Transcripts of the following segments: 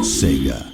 Sega.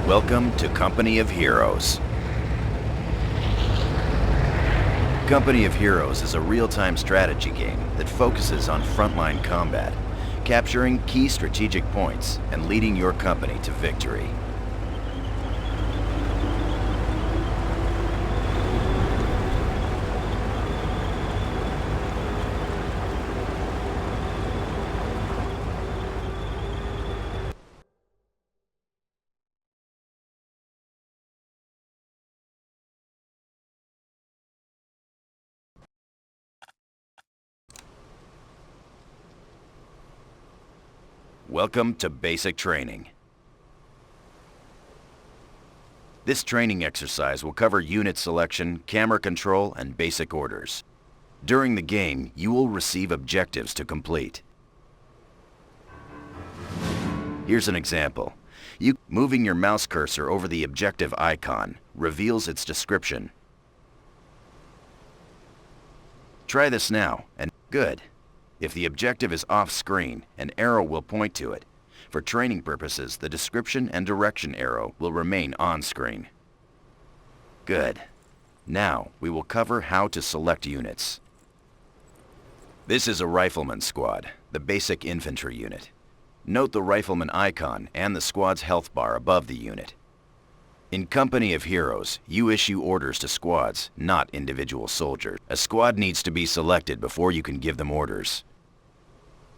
Welcome to Company of Heroes. Company of Heroes is a real-time strategy game that focuses on frontline combat, capturing key strategic points and leading your company to victory. Welcome to Basic Training. This training exercise will cover unit selection, camera control, and basic orders. During the game, you will receive objectives to complete. Here's an example. Moving your mouse cursor over the objective icon reveals its description. Try this now, and good. If the objective is off-screen, an arrow will point to it. For training purposes, the description and direction arrow will remain on-screen. Good. Now, we will cover how to select units. This is a Rifleman Squad, the basic infantry unit. Note the Rifleman icon and the squad's health bar above the unit. In Company of Heroes, you issue orders to squads, not individual soldiers. A squad needs to be selected before you can give them orders.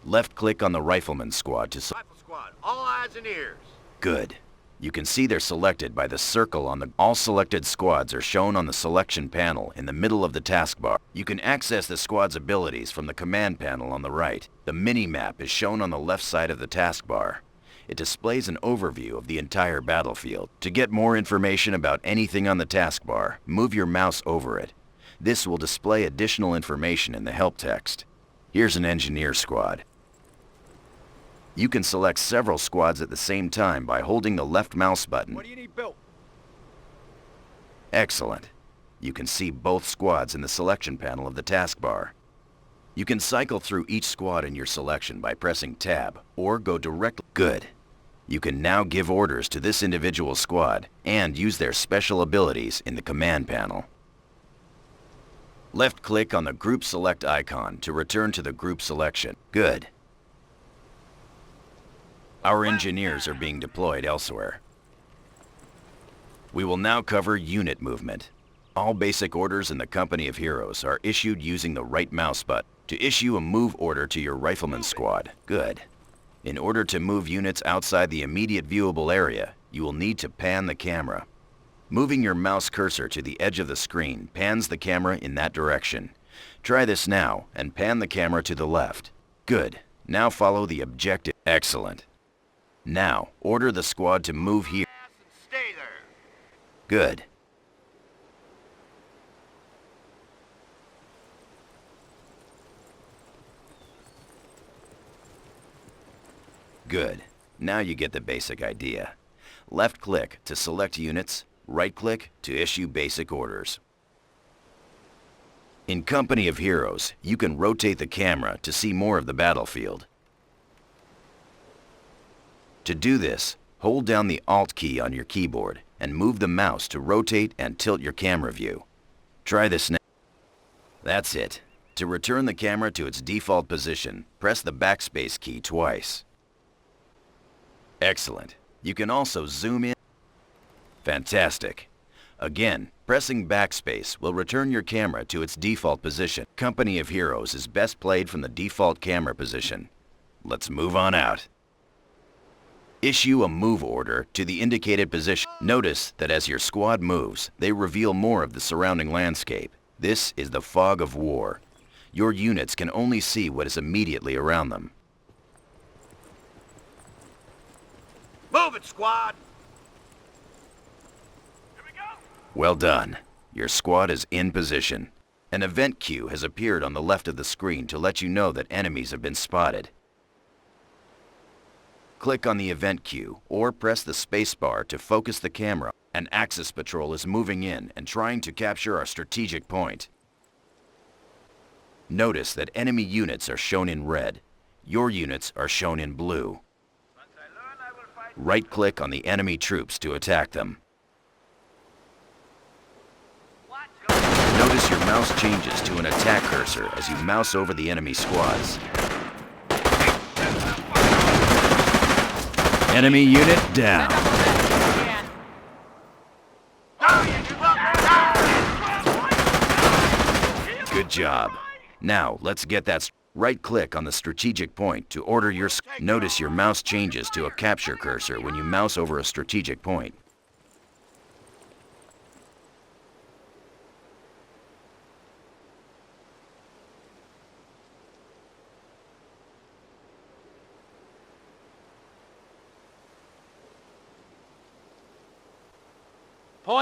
Left-click on the Rifleman Squad to Rifle Squad, all eyes and ears. Good. You can see they're selected by the circle on the... All selected squads are shown on the selection panel in the middle of the taskbar. You can access the squad's abilities from the command panel on the right. The mini-map is shown on the left side of the taskbar. It displays an overview of the entire battlefield. To get more information about anything on the taskbar, move your mouse over it. This will display additional information in the help text. Here's an engineer squad. You can select several squads at the same time by holding the left mouse button. What do you need built? Excellent. You can see both squads in the selection panel of the taskbar. You can cycle through each squad in your selection by pressing Tab, or go directly. Good. You can now give orders to this individual squad and use their special abilities in the command panel. Left-click on the Group Select icon to return to the group selection. Good. Our engineers are being deployed elsewhere. We will now cover unit movement. All basic orders in the Company of Heroes are issued using the right mouse button. To issue a move order to your Rifleman Squad. Good. In order to move units outside the immediate viewable area, you will need to pan the camera. Moving your mouse cursor to the edge of the screen pans the camera in that direction. Try this now and pan the camera to the left. Good. Now follow the objective. Excellent. Now, order the squad to move here. Stay there. Good. Good. Now you get the basic idea. Left-click to select units, right-click to issue basic orders. In Company of Heroes, you can rotate the camera to see more of the battlefield. To do this, hold down the Alt key on your keyboard and move the mouse to rotate and tilt your camera view. Try this now. That's it. To return the camera to its default position, press the backspace key twice. Excellent. You can also zoom in. Fantastic. Again, Pressing backspace will return your camera to its default position. Company of Heroes is best played from the default camera position. Let's move on out. Issue a move order to the indicated position. Notice that as your squad moves, they reveal more of the surrounding landscape. This is the fog of war. Your units can only see what is immediately around them. Move it, squad! Here we go! Well done. Your squad is in position. An event queue has appeared on the left of the screen to let you know that enemies have been spotted. Click on the event queue or press the spacebar to focus the camera. An Axis patrol is moving in and trying to capture our strategic point. Notice that enemy units are shown in red. Your units are shown in blue. Right-click on the enemy troops to attack them. Notice your mouse changes to an attack cursor as you mouse over the enemy squads. Enemy unit down. Good job. Now, let's get that. Right-click on the strategic point to order your... Notice your mouse changes to a capture cursor when you mouse over a strategic point.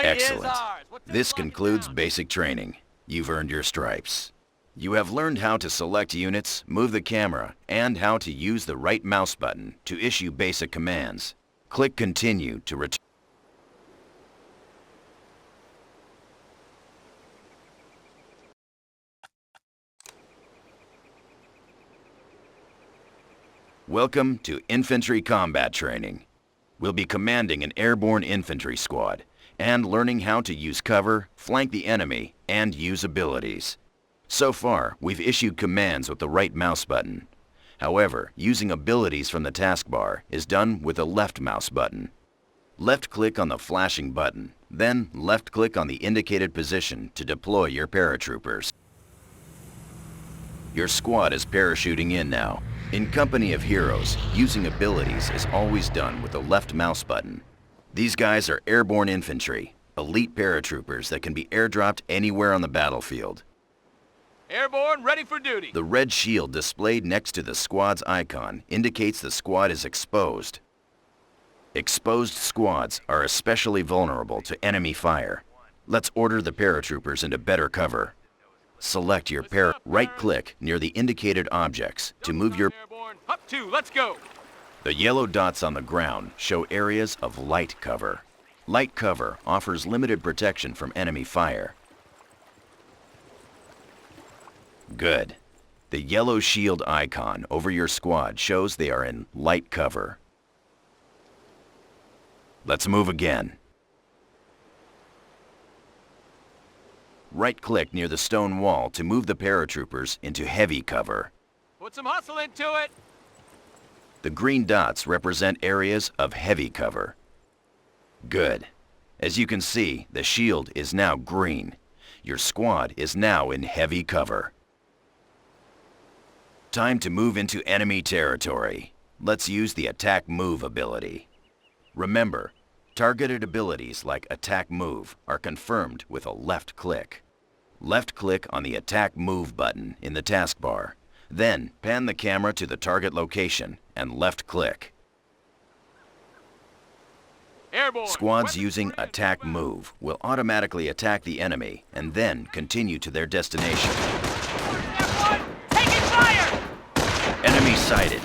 Excellent. This concludes basic training. You've earned your stripes. You have learned how to select units, move the camera, and how to use the right mouse button to issue basic commands. Click Continue to return. Welcome to Infantry Combat Training. We'll be commanding an airborne infantry squad and learning how to use cover, flank the enemy, and use abilities. So far, we've issued commands with the right mouse button. However, using abilities from the taskbar is done with the left mouse button. Left-click on the flashing button, then left-click on the indicated position to deploy your paratroopers. Your squad is parachuting in now. In Company of Heroes, using abilities is always done with the left mouse button. These guys are airborne infantry, elite paratroopers that can be airdropped anywhere on the battlefield. Airborne, ready for duty. The red shield displayed next to the squad's icon indicates the squad is exposed. Exposed squads are especially vulnerable to enemy fire. Let's order the paratroopers into better cover. Select your right-click near the indicated objects to move your... Airborne, up 2, let's go. The yellow dots on the ground show areas of light cover. Light cover offers limited protection from enemy fire. Good. The yellow shield icon over your squad shows they are in light cover. Let's move again. Right-click near the stone wall to move the paratroopers into heavy cover. Put some hustle into it. The green dots represent areas of heavy cover. Good. As you can see, the shield is now green. Your squad is now in heavy cover. Time to move into enemy territory. Let's use the Attack Move ability. Remember, targeted abilities like Attack Move are confirmed with a left click. Left click on the Attack Move button in the taskbar. Then pan the camera to the target location and left click. Airborne. Squads using Attack Move will automatically attack the enemy and then continue to their destination. F1, taking fire! Enemy sighted.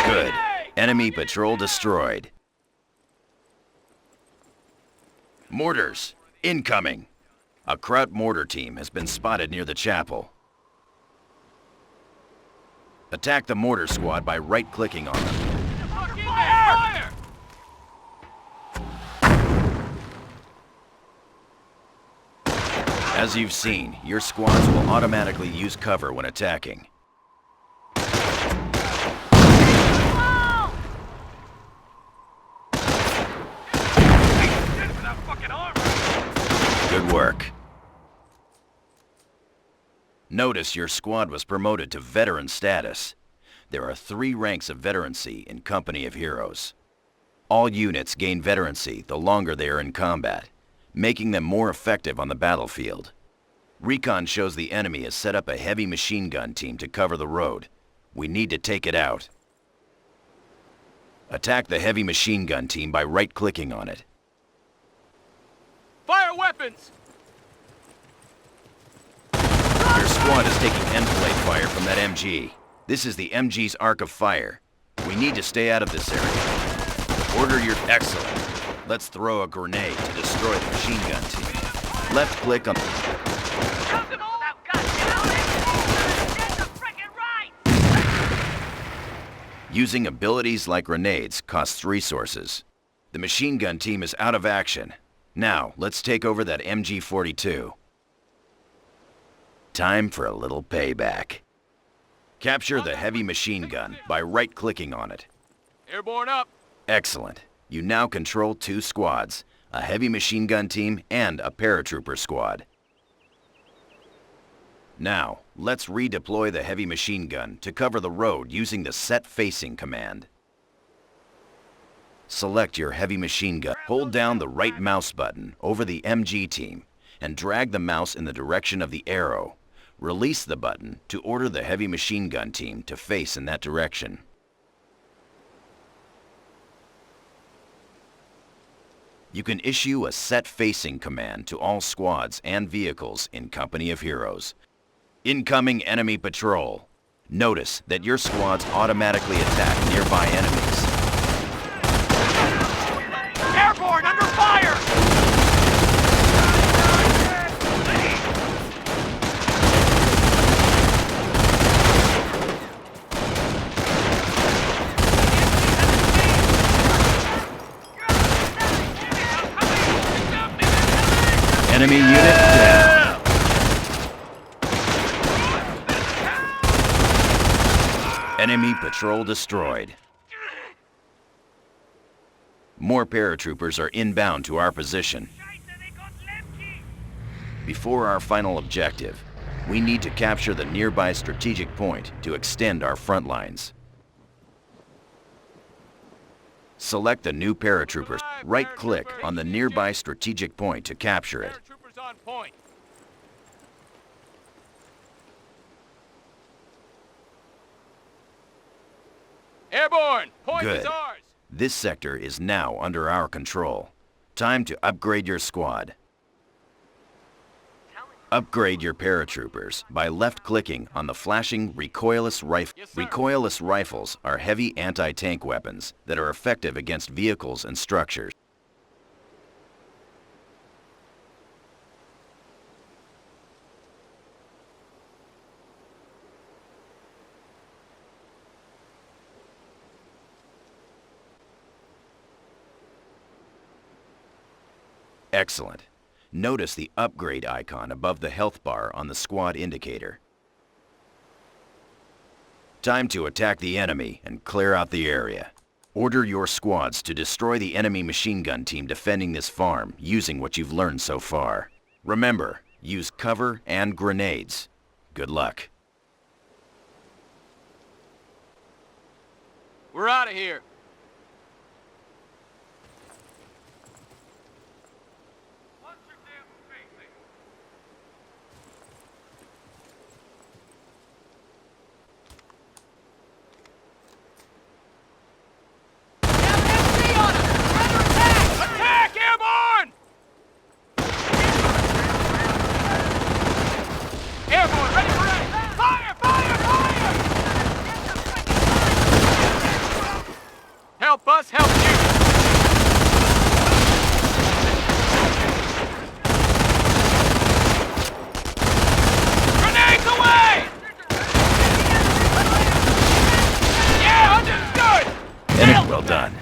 Good. Enemy patrol destroyed. Mortars, incoming. A Kraut mortar team has been spotted near the chapel. Attack the mortar squad by right-clicking on them. Fire! As you've seen, your squads will automatically use cover when attacking. Good work. Notice your squad was promoted to veteran status. There are 3 ranks of veterancy in Company of Heroes. All units gain veterancy the longer they are in combat, making them more effective on the battlefield. Recon shows the enemy has set up a heavy machine gun team to cover the road. We need to take it out. Attack the heavy machine gun team by right-clicking on it. Fire weapons! Your squad is taking enfilade fire from that MG. This is the MG's arc of fire. We need to stay out of this area. Order your... Excellent. Let's throw a grenade to destroy the machine gun team. Left click on... Using abilities like grenades costs resources. The machine gun team is out of action. Now, let's take over that MG-42. Time for a little payback. Capture the heavy machine gun by right-clicking on it. Airborne up! Excellent. You now control 2 squads, a heavy machine gun team and a paratrooper squad. Now, let's redeploy the heavy machine gun to cover the road using the Set Facing command. Select your heavy machine gun. Hold down the right mouse button over the MG team and drag the mouse in the direction of the arrow. Release the button to order the heavy machine gun team to face in that direction. You can issue a Set Facing command to all squads and vehicles in Company of Heroes. Incoming enemy patrol. Notice that your squads automatically attack nearby enemies. Airborne under fire! Enemy unit down. Enemy patrol destroyed. More paratroopers are inbound to our position. Before our final objective, we need to capture the nearby strategic point to extend our front lines. Select the new paratroopers. Right-click on the nearby strategic point to capture it. Paratroopers on point. Airborne! Point Good. is ours! This sector is now under our control. Time to upgrade your squad. Upgrade your paratroopers by left-clicking on the flashing recoilless rifle. Yes, sir. Recoilless rifles are heavy anti-tank weapons that are effective against vehicles and structures. Excellent. Notice the upgrade icon above the health bar on the squad indicator. Time to attack the enemy and clear out the area. Order your squads to destroy the enemy machine gun team defending this farm using what you've learned so far. Remember, use cover and grenades. Good luck. We're out of here. Attack! Airborne! Airborne, ready for action! Fire! Fire! Fire! Help us, help you! Grenades away! Yeah, understood! Well done.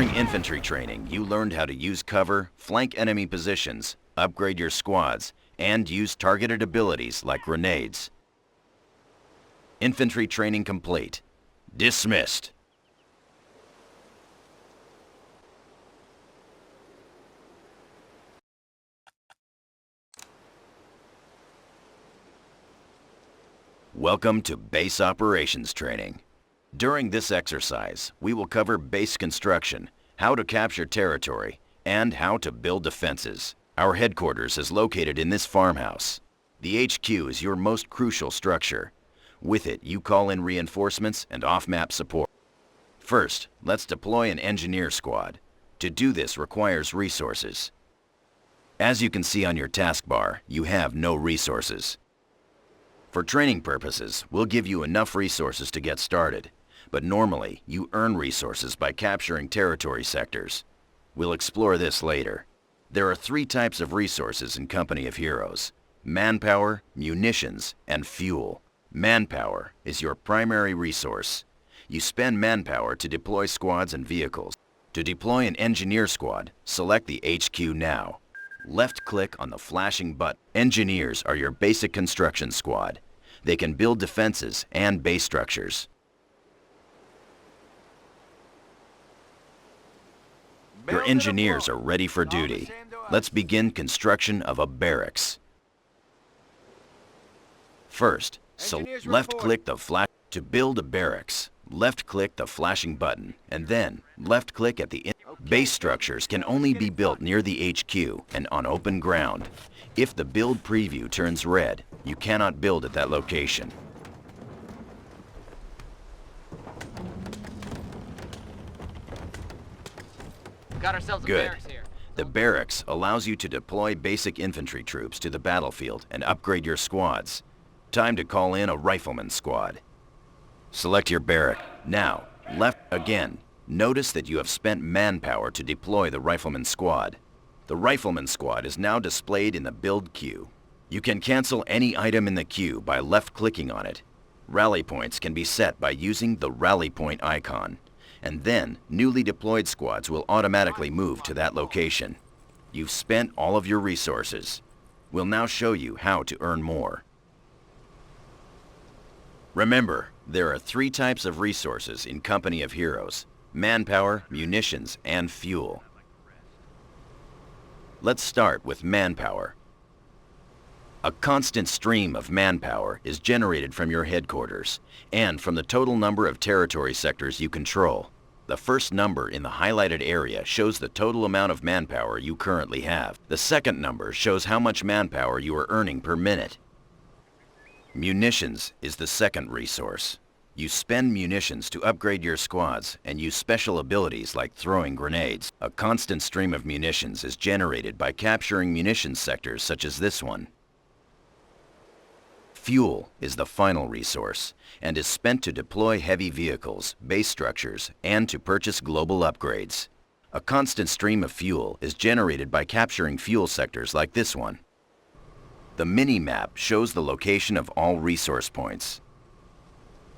During infantry training, you learned how to use cover, flank enemy positions, upgrade your squads, and use targeted abilities like grenades. Infantry training complete. Dismissed. Welcome to Base Operations Training. During this exercise, we will cover base construction, how to capture territory, and how to build defenses. Our headquarters is located in this farmhouse. The HQ is your most crucial structure. With it, you call in reinforcements and off-map support. First, let's deploy an engineer squad. To do this requires resources. As you can see on your taskbar, you have no resources. For training purposes, we'll give you enough resources to get started, but normally you earn resources by capturing territory sectors. We'll explore this later. There are 3 types of resources in Company of Heroes: manpower, munitions, and fuel. Manpower is your primary resource. You spend manpower to deploy squads and vehicles. To deploy an engineer squad, select the HQ now. Left-click on the flashing button. Engineers are your basic construction squad. They can build defenses and base structures. Your engineers are ready for duty. Let's begin construction of a barracks. First, left-click the flash to build a barracks. Left-click the flashing button, and then left-click at the base structures can only be built near the HQ and on open ground. If the build preview turns red, you cannot build at that location. Got ourselves a Good. barracks here. The barracks allows you to deploy basic infantry troops to the battlefield and upgrade your squads. Time to call in a rifleman squad. Select your barrack. Now, left again. Notice that you have spent manpower to deploy the rifleman squad. The rifleman squad is now displayed in the build queue. You can cancel any item in the queue by left-clicking on it. Rally points can be set by using the rally point icon, and then newly deployed squads will automatically move to that location. You've spent all of your resources. We'll now show you how to earn more. Remember, there are 3 types of resources in Company of Heroes: manpower, munitions, and fuel. Let's start with manpower. A constant stream of manpower is generated from your headquarters and from the total number of territory sectors you control. The first number in the highlighted area shows the total amount of manpower you currently have. The second number shows how much manpower you are earning per minute. Munitions is the second resource. You spend munitions to upgrade your squads and use special abilities like throwing grenades. A constant stream of munitions is generated by capturing munitions sectors such as this one. Fuel is the final resource and is spent to deploy heavy vehicles, base structures, and to purchase global upgrades. A constant stream of fuel is generated by capturing fuel sectors like this one. The mini-map shows the location of all resource points.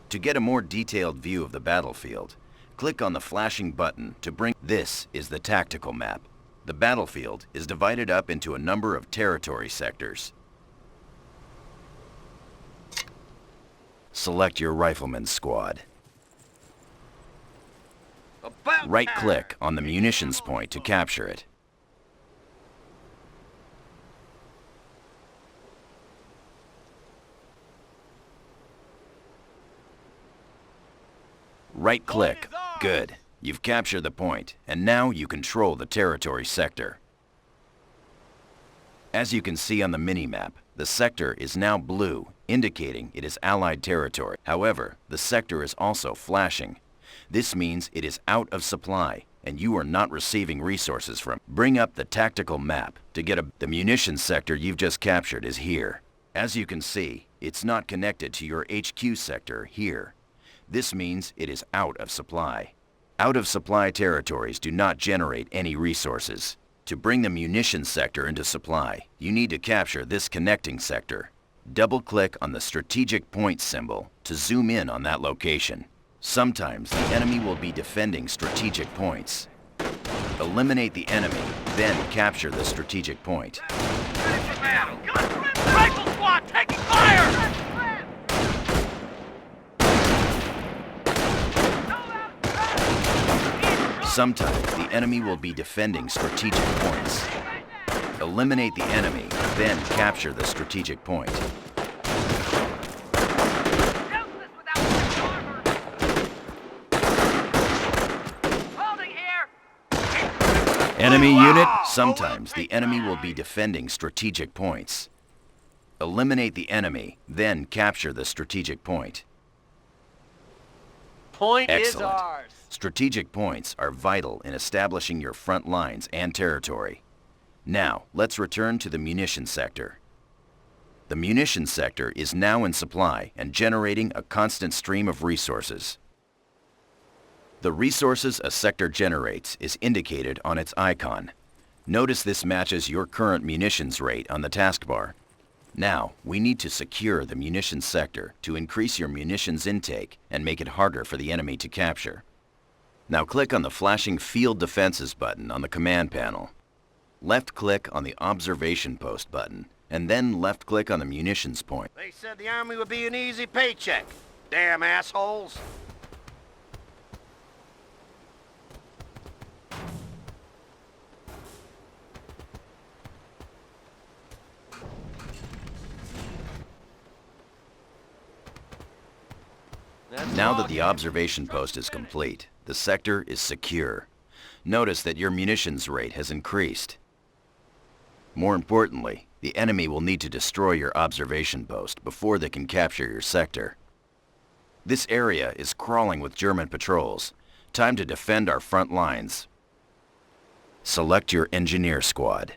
To get a more detailed view of the battlefield, click on the flashing button to bring. This is the tactical map. The battlefield is divided up into a number of territory sectors. Select your rifleman squad. Right-click on the munitions point to capture it. Right-click. Good. You've captured the point, and now you control the territory sector. As you can see on the mini-map, the sector is now blue, indicating it is Allied territory. However, the sector is also flashing. This means it is out of supply, and you are not receiving resources from. Bring up the tactical map to get the munitions sector you've just captured is here. As you can see, it's not connected to your HQ sector here. This means it is out of supply. Out of supply territories do not generate any resources. To bring the munitions sector into supply, you need to capture this connecting sector. Double-click on the strategic point symbol to zoom in on that location. Sometimes the enemy will be defending strategic points. Eliminate the enemy, then capture the strategic point. Rifle squad taking fire! Sometimes the enemy will be defending strategic points. Eliminate the enemy, then capture the strategic point. Enemy unit, sometimes the enemy will be defending strategic points. Eliminate the enemy, then capture the strategic point. Point is Excellent. ours. Strategic points are vital in establishing your front lines and territory. Now, let's return to the munitions sector. The munitions sector is now in supply and generating a constant stream of resources. The resources a sector generates is indicated on its icon. Notice this matches your current munitions rate on the taskbar. Now, we need to secure the munitions sector to increase your munitions intake and make it harder for the enemy to capture. Now click on the flashing Field Defenses button on the command panel. Left-click on the Observation Post button, and then left-click on the munitions point. They said the Army would be an easy paycheck. Damn assholes. Now that the observation post is complete, the sector is secure. Notice that your munitions rate has increased. More importantly, the enemy will need to destroy your observation post before they can capture your sector. This area is crawling with German patrols. Time to defend our front lines. Select your engineer squad.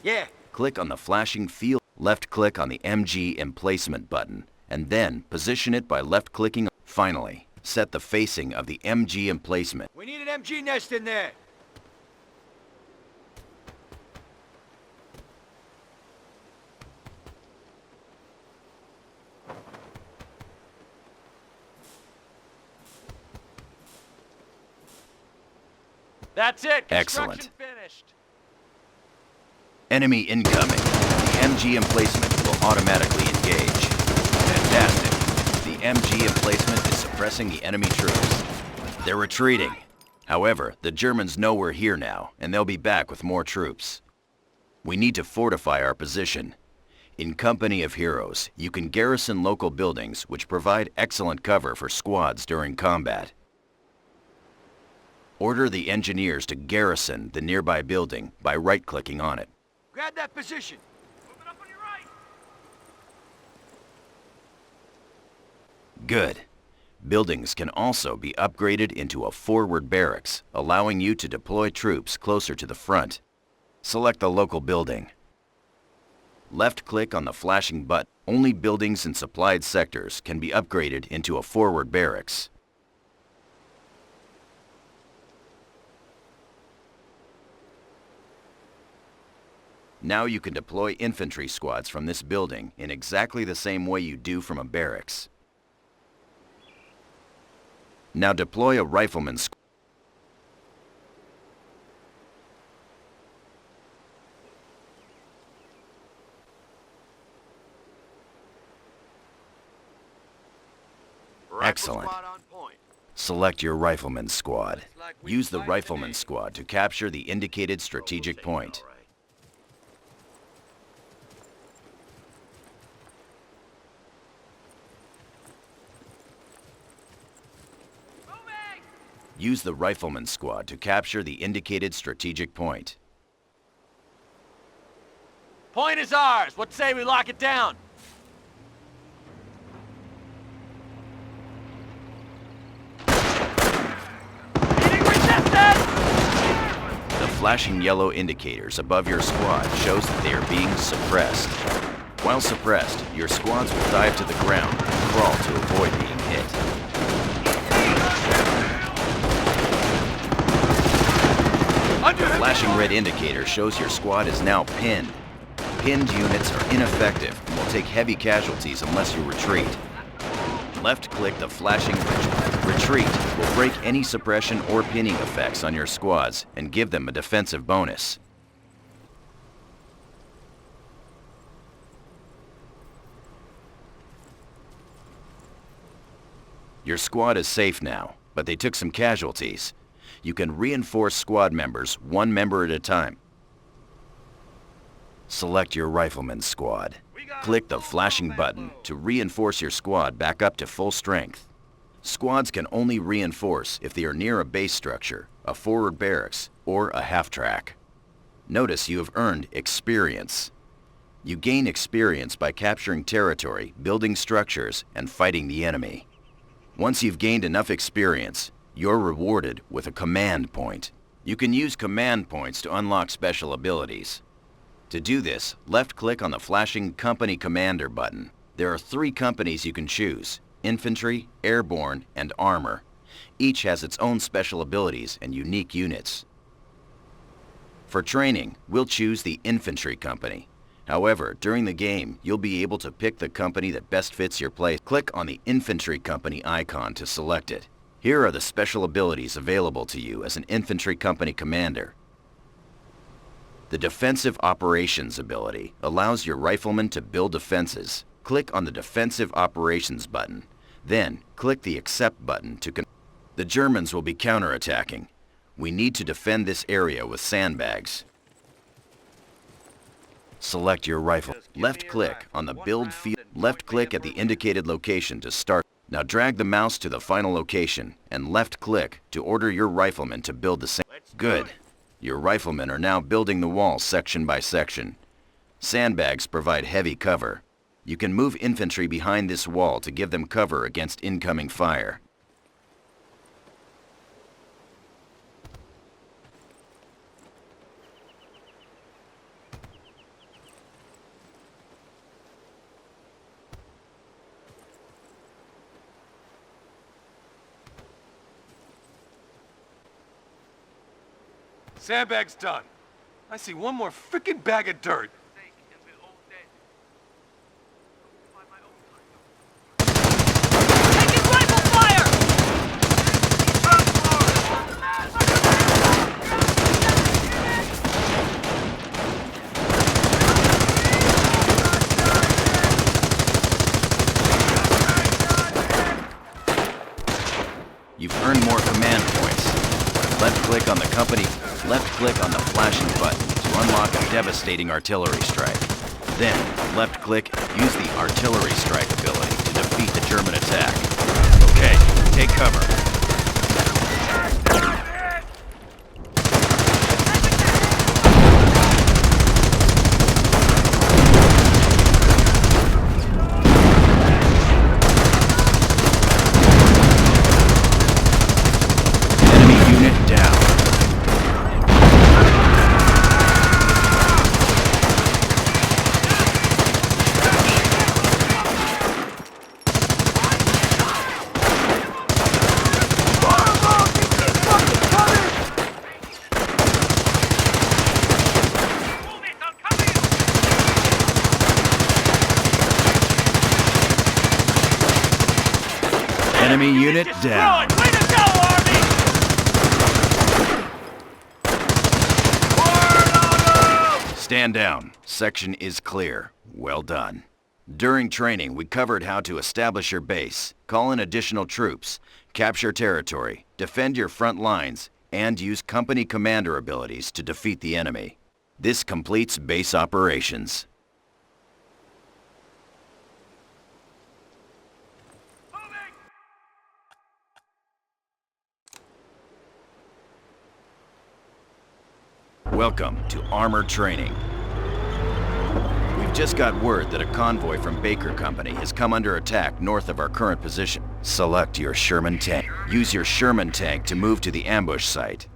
Yeah. Click on the flashing field. Left-click on the MG Emplacement button, and then position it by left-clicking. Finally, set the facing of the MG emplacement. We need an MG nest in there. That's it. Excellent. Construction finished. Enemy incoming. The MG emplacement will automatically engage. Fantastic. The MG emplacement is suppressing the enemy troops. They're retreating. However, the Germans know we're here now, and they'll be back with more troops. We need to fortify our position. In Company of Heroes, you can garrison local buildings which provide excellent cover for squads during combat. Order the engineers to garrison the nearby building by right-clicking on it. Grab that position. Moving up on your right. Good. Buildings can also be upgraded into a forward barracks, allowing you to deploy troops closer to the front. Select the local building. Left-click on the flashing button. Only buildings in supplied sectors can be upgraded into a forward barracks. Now you can deploy infantry squads from this building in exactly the same way you do from a barracks. Now deploy a rifleman squad. Excellent. Rifle squad on point. Select your rifleman squad. Like we Use the fight rifleman today. squad to capture the indicated strategic We'll take it point. all right. Moving! Use the rifleman squad to capture the indicated strategic point. Point is ours. What say we lock it down? Meeting resistance! The flashing yellow indicators above your squad shows that they are being suppressed. While suppressed, your squads will dive to the ground and crawl to avoid being hit. Under The flashing red indicator shows your squad is now pinned. Pinned units are ineffective and will take heavy casualties unless you retreat. left-click the flashing retreat will break any suppression or pinning effects on your squads and give them a defensive bonus. Your squad is safe now, but they took some casualties. You can reinforce squad members one member at a time. Select your rifleman's squad. Click the flashing button to reinforce your squad back up to full strength. Squads can only reinforce if they are near a base structure, a forward barracks, or a half-track. Notice you have earned experience. You gain experience by capturing territory, building structures, and fighting the enemy. Once you've gained enough experience, you're rewarded with a command point. You can use command points to unlock special abilities. To do this, left-click on the flashing Company Commander button. There are 3 companies you can choose: Infantry, Airborne, and Armor. Each has its own special abilities and unique units. For training, we'll choose the Infantry Company. However, during the game, you'll be able to pick the company that best fits your place. Click on the Infantry Company icon to select it. Here are the special abilities available to you as an Infantry Company Commander. The Defensive Operations ability allows your riflemen to build defenses. Click on the Defensive Operations button. Then, click the Accept button to The Germans will be counterattacking. We need to defend this area with sandbags. Select your rifle. Left-click on the Build Field. Left-click at the indicated location to start. Now drag the mouse to the final location and left-click to order your riflemen to build the same. Good. Your riflemen are now building the wall section by section. Sandbags provide heavy cover. You can move infantry behind this wall to give them cover against incoming fire. Sandbag's done. I see one more frickin' bag of dirt. Taking rifle fire! You've earned more command points. Left-click on the company. Left-click on the flashing button to unlock a devastating artillery strike. Then, left-click, use the artillery strike ability to defeat the German attack. Okay, take cover. Enemy unit down. Enemy unit down. Way to go, Army! Stand down. Section is clear. Well done. During training, we covered how to establish your base, call in additional troops, capture territory, defend your front lines, and use company commander abilities to defeat the enemy. This completes base operations. Welcome to Armor Training. We've just got word that a convoy from Baker Company has come under attack north of our current position. Select your Sherman tank. Use your Sherman tank to move to the ambush site.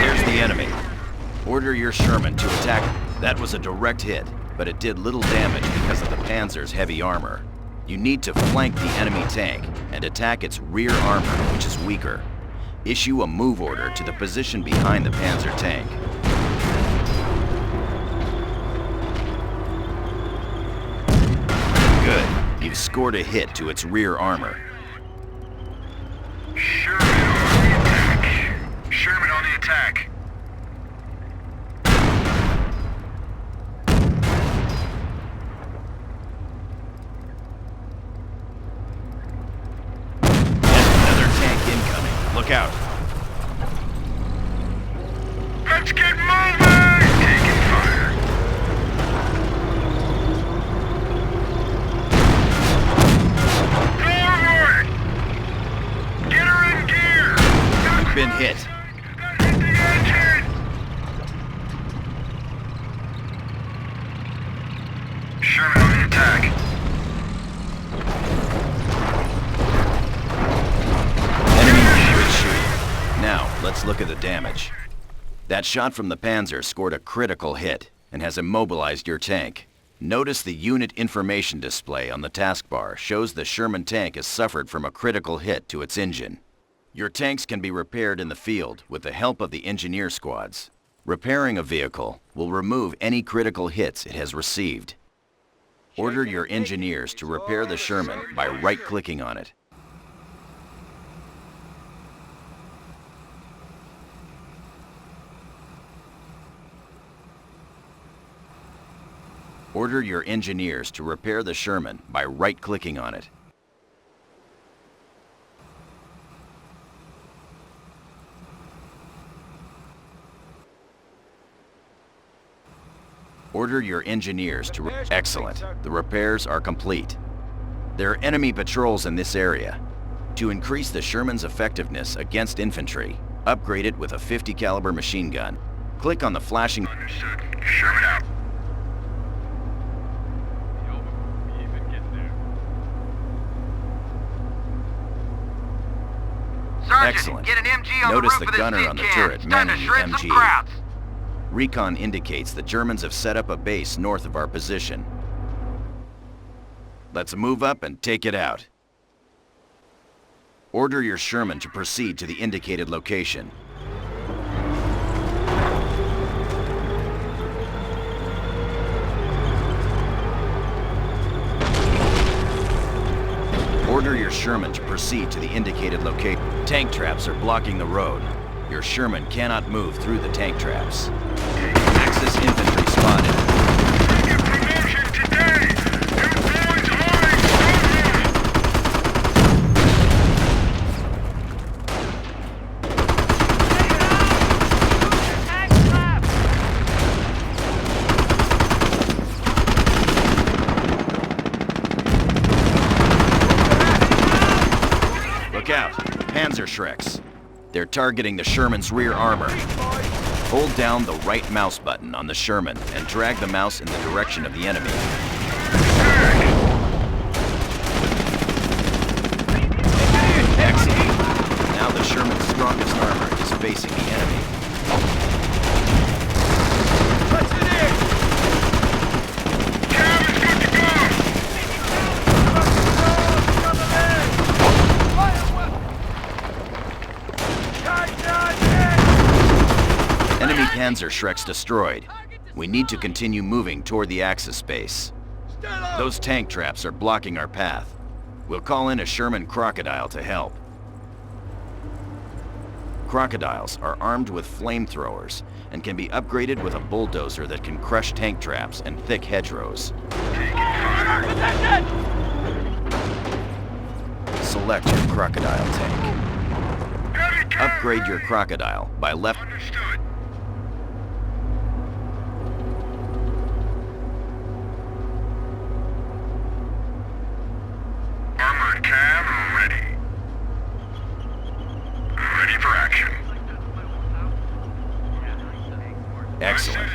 There's the enemy. Order your Sherman to attack. That was a direct hit. but it did little damage because of the Panzer's heavy armor. You need to flank the enemy tank and attack its rear armor, which is weaker. Issue a move order to the position behind the Panzer tank. Good. You've scored a hit to its rear armor. Sherman on the attack. Sherman on the attack. Another tank incoming. Look out. Let's get moving! Taking fire. Forward! Get her in gear! You've been hit. Hit the engine! Sherman on the attack. Enemy good shooting. Now, let's look at the damage. That shot from the Panzer scored a critical hit and has immobilized your tank. Notice the unit information display on the taskbar shows the Sherman tank has suffered from a critical hit to its engine. Your tanks can be repaired in the field with the help of the engineer squads. Repairing a vehicle will remove any critical hits it has received. Order your engineers to repair the Sherman by right-clicking on it. Order your engineers to repair the Sherman by right-clicking on it. Order your engineers to... Excellent. The repairs are complete. There are enemy patrols in this area. To increase the Sherman's effectiveness against infantry, upgrade it with a .50 caliber machine gun. Click on the flashing... Understood. Sherman out. Sergeant, Excellent. get an MG on Notice the the roof of this gunner on the tin turret can. It's time to manning the shred some MG. krauts. Recon indicates the Germans have set up a base north of our position. Let's move up and take it out. Order your Sherman to proceed to the indicated location. Order your Sherman to proceed to the indicated location. Tank traps are blocking the road. Your Sherman cannot move through the tank traps. Axis infantry spotted. Get promotion today! You boys already Look out, Panzer Shreks. They're targeting the Sherman's rear armor. Hold down the right mouse button on the Sherman and drag the mouse in the direction of the enemy. Excellent. Now the Sherman's strongest armor is facing the enemy. Enemy Panzer Shreks destroyed. We need to continue moving toward the Axis base. Those tank traps are blocking our path. We'll call in a Sherman Crocodile to help. Crocodiles are armed with flamethrowers and can be upgraded with a bulldozer that can crush tank traps and thick hedgerows. Select your Crocodile tank. Upgrade your Crocodile by left... Understood. Armored cab ready. Ready for action. Excellent.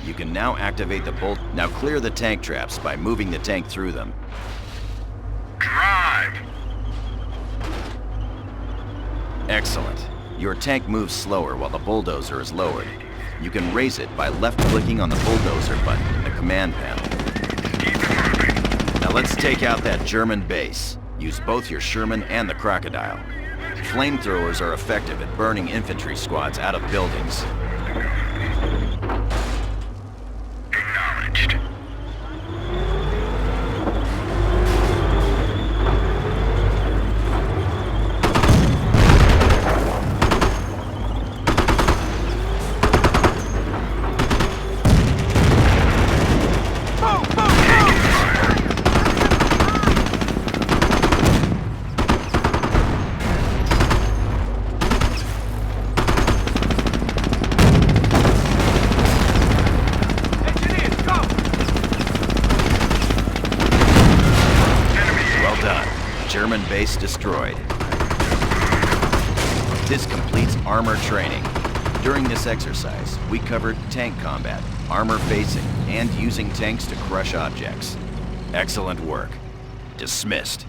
You can now activate the bolt. Now clear the tank traps by moving the tank through them. Drive. Excellent. Your tank moves slower while the bulldozer is lowered. You can raise it by left-clicking on the bulldozer button in the command panel. Now let's take out that German base. Use both your Sherman and the Crocodile. Flamethrowers are effective at burning infantry squads out of buildings. Acknowledged. Engineers, go! Well done. German base destroyed. This completes armor training. During this exercise, we covered tank combat, armor facing, and using tanks to crush objects. Excellent work. Dismissed.